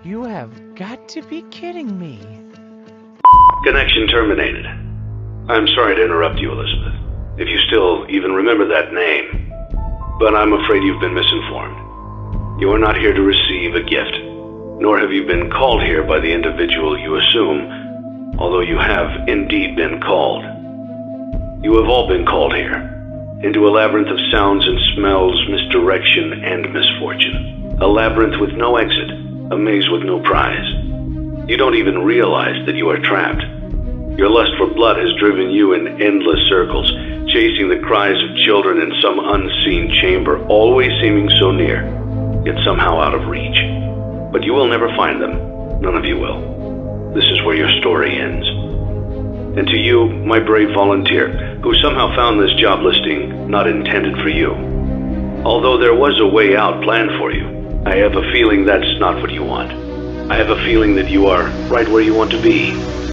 You have got to be kidding me. Connection terminated. I'm sorry to interrupt you, Elizabeth, if you still even remember that name. But I'm afraid you've been misinformed. You are not here to receive a gift, nor have you been called here by the individual you assume, although you have indeed been called. You have all been called here, into a labyrinth of sounds and smells, misdirection, and misfortune. A labyrinth with no exit, a maze with no prize. You don't even realize that you are trapped. Your lust for blood has driven you in endless circles, chasing the cries of children in some unseen chamber, always seeming so near, yet somehow out of reach. But you will never find them. None of you will. This is where your story ends. And to you, my brave volunteer, who somehow found this job listing not intended for you. Although there was a way out planned for you, I have a feeling that's not what you want. I have a feeling that you are right where you want to be.